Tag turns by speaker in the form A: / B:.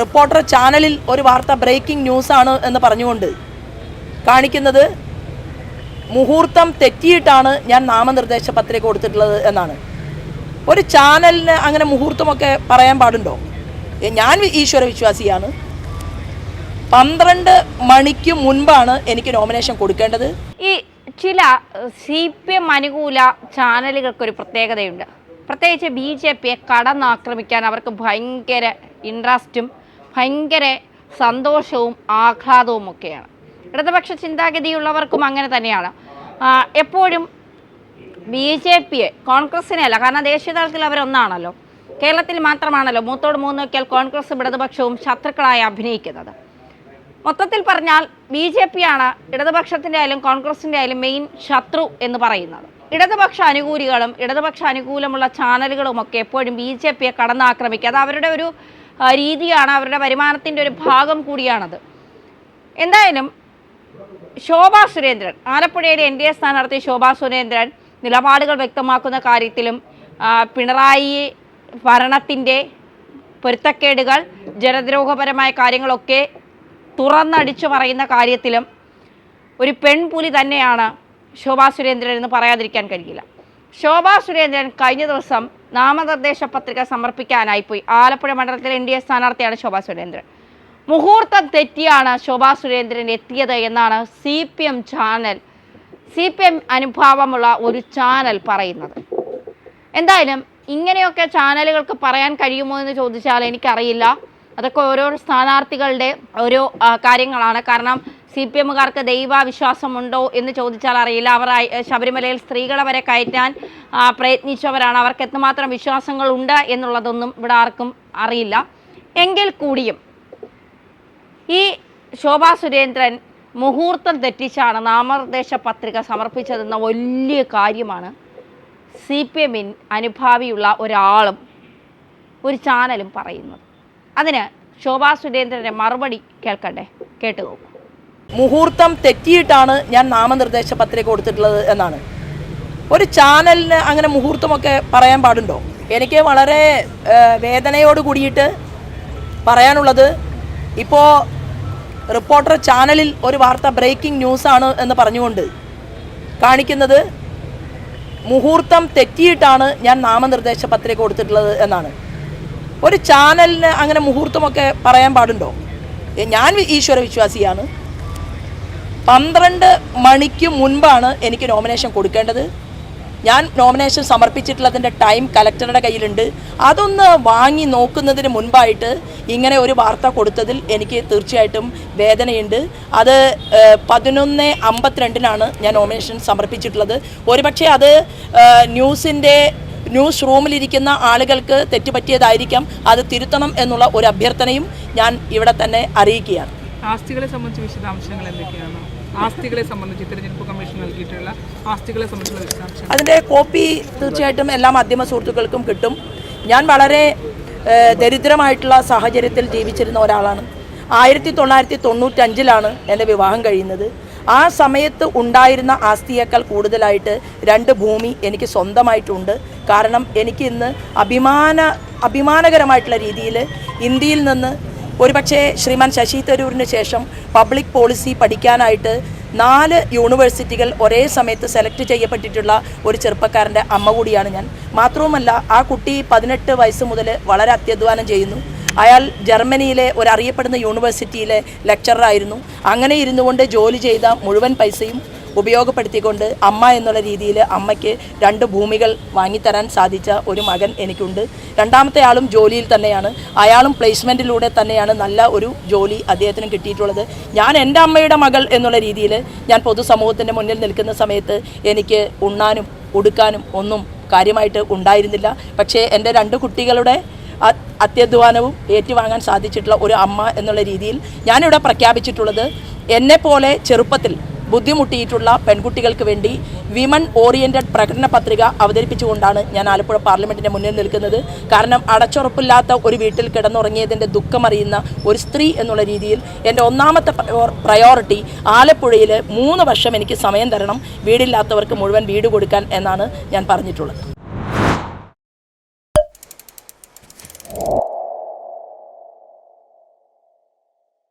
A: Reporter ചാനലിൽ ഒരു വാർത്ത ബ്രേക്കിംഗ് ന്യൂസാണ് എന്ന് പറഞ്ഞുകൊണ്ട് കാണിക്കുന്നത് മുഹൂർത്തം തെറ്റിയിട്ടാണ് ഞാൻ നാമനിർദ്ദേശ പത്രിക കൊടുത്തിട്ടുള്ളത് എന്നാണ്. ഒരു ചാനലിന് അങ്ങനെ മുഹൂർത്തമൊക്കെ പറയാൻ പാടുണ്ടോ? ഞാൻ ഈശ്വര വിശ്വാസിയാണ്. 12 മണിക്ക് മുൻപാണ് എനിക്ക് നോമിനേഷൻ കൊടുക്കേണ്ടത്.
B: ഈ ചില CPM അനുകൂല ചാനലുകൾക്കൊരു പ്രത്യേകതയുണ്ട്. പ്രത്യേകിച്ച് BJPയെ കടന്നാക്രമിക്കാൻ അവർക്ക് ഭയങ്കര ഇൻട്രസ്റ്റും ഭയങ്കര സന്തോഷവും ആഹ്ലാദവും ഒക്കെയാണ്. ഇടതുപക്ഷ ചിന്താഗതിയുള്ളവർക്കും അങ്ങനെ തന്നെയാണ്. എപ്പോഴും BJPയെ, കോൺഗ്രസിനെ അല്ല, കാരണം ദേശീയ തലത്തിൽ അവരൊന്നാണല്ലോ, കേരളത്തിൽ മാത്രമാണല്ലോ മൂത്തോട് മൂന്ന് നോക്കിയാൽ കോൺഗ്രസും ഇടതുപക്ഷവും ശത്രുക്കളായി അഭിനയിക്കുന്നത്. മൊത്തത്തിൽ പറഞ്ഞാൽ BJPയാണ് ഇടതുപക്ഷത്തിൻ്റെ ആയാലും കോൺഗ്രസിൻ്റെ ആയാലും മെയിൻ ശത്രു എന്ന് പറയുന്നത്. ഇടതുപക്ഷ അനുകൂലികളും ഇടതുപക്ഷ അനുകൂലമുള്ള ചാനലുകളുമൊക്കെ എപ്പോഴും BJPയെ കടന്നാക്രമിക്കുക. അത് അവരുടെ ഒരു രീതിയാണ്, അവരുടെ വരുമാനത്തിൻ്റെ ഒരു ഭാഗം കൂടിയാണത്. എന്തായാലും ശോഭാ സുരേന്ദ്രൻ, ആലപ്പുഴയുടെ NDA സ്ഥാനാർത്ഥി ശോഭാ സുരേന്ദ്രൻ നിലപാടുകൾ വ്യക്തമാക്കുന്ന കാര്യത്തിലും പിണറായി ഭരണത്തിൻ്റെ പൊരുത്തക്കേടുകൾ, ജനദ്രോഹപരമായ കാര്യങ്ങളൊക്കെ തുറന്നടിച്ചു പറയുന്ന കാര്യത്തിലും ഒരു പെൺപുലി തന്നെയാണ് ശോഭാ സുരേന്ദ്രൻ എന്ന് പറയാതിരിക്കാൻ കഴിയില്ല. ശോഭാ സുരേന്ദ്രൻ കഴിഞ്ഞ ദിവസം നാമനിർദ്ദേശ പത്രിക സമർപ്പിക്കാനായിപ്പോയി. ആലപ്പുഴ മണ്ഡലത്തിലെ NDA സ്ഥാനാർത്ഥിയാണ് ശോഭാ സുരേന്ദ്രൻ. മുഹൂർത്തം തെറ്റിയാണ് ശോഭാ സുരേന്ദ്രൻ എത്തിയത് എന്നാണ് CPM അനുഭാവമുള്ള ഒരു ചാനൽ പറയുന്നത്. എന്തായാലും ഇങ്ങനെയൊക്കെ ചാനലുകൾക്ക് പറയാൻ കഴിയുമോ എന്ന് ചോദിച്ചാൽ എനിക്കറിയില്ല. അതൊക്കെ ഓരോ സ്ഥാനാർത്ഥികളുടെ ഓരോ കാര്യങ്ങളാണ്. കാരണം CPMകാർക്ക് ദൈവവിശ്വാസമുണ്ടോ എന്ന് ചോദിച്ചാൽ അറിയില്ല. അവർ ശബരിമലയിൽ സ്ത്രീകളെ വരെ കയറ്റാൻ പ്രയത്നിച്ചവരാണ്. അവർക്ക് എത്രമാത്രം വിശ്വാസങ്ങളുണ്ട് എന്നുള്ളതൊന്നും ഇവിടെ ആർക്കും അറിയില്ല. എങ്കിൽ കൂടിയും ഈ ശോഭാ സുരേന്ദ്രൻ മുഹൂർത്തം തെറ്റിച്ചാണ് നാമനിർദ്ദേശ പത്രിക സമർപ്പിച്ചതെന്ന വലിയ കാര്യമാണ് CPM അനുഭാവിയുള്ള ഒരാളും ഒരു ചാനലും പറയുന്നത്. അതിന് ശോഭാ സുരേന്ദ്രൻ്റെ മറുപടി കേൾക്കണ്ടേ? കേട്ടുപോകും.
A: മുഹൂർത്തം തെറ്റിയിട്ടാണ് ഞാൻ നാമനിർദ്ദേശ പത്രിക കൊടുത്തിട്ടുള്ളത് എന്നാണ്. ഒരു ചാനലിന് അങ്ങനെ മുഹൂർത്തമൊക്കെ പറയാൻ പാടുണ്ടോ? എനിക്ക് വളരെ വേദനയോട് കൂടിയിട്ട് പറയാനുള്ളത്, ഇപ്പോൾ റിപ്പോർട്ടർ ചാനലിൽ ഒരു വാർത്ത ബ്രേക്കിംഗ് ന്യൂസാണ് എന്ന് പറഞ്ഞുകൊണ്ട് കാണിക്കുന്നത് മുഹൂർത്തം തെറ്റിയിട്ടാണ് ഞാൻ നാമനിർദ്ദേശ പത്രിക കൊടുത്തിട്ടുള്ളത് എന്നാണ്. ഒരു ചാനലിന് അങ്ങനെ മുഹൂർത്തമൊക്കെ പറയാൻ പാടുണ്ടോ? ഞാൻ ഈശ്വര വിശ്വാസിയാണ്. 12 മണിക്ക് മുൻപാണ് എനിക്ക് നോമിനേഷൻ കൊടുക്കേണ്ടത്. ഞാൻ നോമിനേഷൻ സമർപ്പിച്ചിട്ടുള്ളതിൻ്റെ ടൈം കലക്ടറുടെ കയ്യിലുണ്ട്. അതൊന്ന് വാങ്ങി നോക്കുന്നതിന് മുൻപായിട്ട് ഇങ്ങനെ ഒരു വാർത്ത കൊടുത്തതിൽ എനിക്ക് തീർച്ചയായിട്ടും വേദനയുണ്ട്. അത് 11:52 ഞാൻ നോമിനേഷൻ സമർപ്പിച്ചിട്ടുള്ളത്. ഒരുപക്ഷെ അത് ന്യൂസ് റൂമിലിരിക്കുന്ന ആളുകൾക്ക് തെറ്റുപറ്റിയതായിരിക്കാം. അത് തിരുത്തണം എന്നുള്ള ഒരു അഭ്യർത്ഥനയും ഞാൻ ഇവിടെ തന്നെ അറിയിക്കുകയാണ്.
C: ആസ്തികളെ സംബന്ധിച്ച വിശദാംശങ്ങൾ എന്തൊക്കെയാണ്? ആസ്തികളെ സംബന്ധിച്ച് തിരഞ്ഞെടുപ്പ് കമ്മീഷൻ നൽകിയിട്ടുള്ള ആസ്തികളെ സംബന്ധിച്ചുള്ള വിശദാംശങ്ങൾ, അതിൻ്റെ
A: കോപ്പി തീർച്ചയായിട്ടും എല്ലാ മാധ്യമ സുഹൃത്തുക്കൾക്കും കിട്ടും. ഞാൻ വളരെ ദരിദ്രമായിട്ടുള്ള സാഹചര്യത്തിൽ ജീവിച്ചിരുന്ന ഒരാളാണ്. 1995 എൻ്റെ വിവാഹം കഴിയുന്നത്. ആ സമയത്ത് ഉണ്ടായിരുന്ന ആസ്തിയേക്കാൾ കൂടുതലായിട്ട് 2 ഭൂമി എനിക്ക് സ്വന്തമായിട്ടുണ്ട്. കാരണം എനിക്ക് ഇന്ന് അഭിമാനകരമായിട്ടുള്ള രീതിയിൽ ഇന്ത്യയിൽ നിന്ന് ഒരുപക്ഷെ ശ്രീമാൻ ശശി തരൂരിന് ശേഷം പബ്ലിക് പോളിസി പഠിക്കാനായിട്ട് 4 യൂണിവേഴ്സിറ്റികൾ ഒരേ സമയത്ത് സെലക്ട് ചെയ്യപ്പെട്ടിട്ടുള്ള ഒരു ചെറുപ്പക്കാരൻ്റെ അമ്മ കൂടിയാണ് ഞാൻ. മാത്രവുമല്ല, ആ കുട്ടി 18 വയസ്സ് മുതൽ വളരെ അത്യധ്വാനം ചെയ്യുന്നു. അയാൾ ജർമ്മനിയിലെ ഒരറിയപ്പെടുന്ന യൂണിവേഴ്സിറ്റിയിലെ ലെക്ചറായിരുന്നു. അങ്ങനെ ഇരുന്നു കൊണ്ട് ജോലി ചെയ്ത മുഴുവൻ പൈസയും ഉപയോഗപ്പെടുത്തിക്കൊണ്ട് അമ്മ എന്നുള്ള രീതിയിൽ അമ്മയ്ക്ക് 2 ഭൂമികൾ വാങ്ങിത്തരാൻ സാധിച്ച ഒരു മകൻ എനിക്കുണ്ട്. രണ്ടാമത്തെ ആളും ജോലിയിൽ തന്നെയാണ്. അയാളും പ്ലേസ്മെൻറ്റിലൂടെ തന്നെയാണ് നല്ല ഒരു ജോലി അദ്ദേഹത്തിന് കിട്ടിയിട്ടുള്ളത്. ഞാൻ എൻ്റെ അമ്മയുടെ മകൾ എന്നുള്ള രീതിയിൽ ഞാൻ പൊതുസമൂഹത്തിൻ്റെ മുന്നിൽ നിൽക്കുന്ന സമയത്ത് എനിക്ക് ഉണ്ണാനും ഉടുക്കാനും ഒന്നും കാര്യമായിട്ട് ഉണ്ടായിരുന്നില്ല. പക്ഷേ എൻ്റെ 2 കുട്ടികളുടെ അത്യധ്വാനവും ഏറ്റുവാങ്ങാൻ സാധിച്ചിട്ടുള്ള ഒരു അമ്മ എന്നുള്ള രീതിയിൽ ഞാനിവിടെ പ്രഖ്യാപിച്ചിട്ടുള്ളത്, എന്നെപ്പോലെ ചെറുപ്പത്തിൽ ബുദ്ധിമുട്ടിയിട്ടുള്ള പെൺകുട്ടികൾക്ക് വേണ്ടി വിമൺ ഓറിയൻറ്റഡ് പ്രകടന പത്രിക അവതരിപ്പിച്ചുകൊണ്ടാണ് ഞാൻ ആലപ്പുഴ പാർലമെൻറ്റിൻ്റെ മുന്നിൽ നിൽക്കുന്നത്. കാരണം അടച്ചുറപ്പില്ലാത്ത ഒരു വീട്ടിൽ കിടന്നുറങ്ങിയതിൻ്റെ ദുഃഖമറിയുന്ന ഒരു സ്ത്രീ എന്നുള്ള രീതിയിൽ എൻ്റെ ഒന്നാമത്തെ പ്രയോറിറ്റി ആലപ്പുഴയിൽ 3 വർഷം എനിക്ക് സമയം തരണം, വീടില്ലാത്തവർക്ക് മുഴുവൻ വീട് കൊടുക്കാൻ എന്നാണ് ഞാൻ പറഞ്ഞിട്ടുള്ളത്.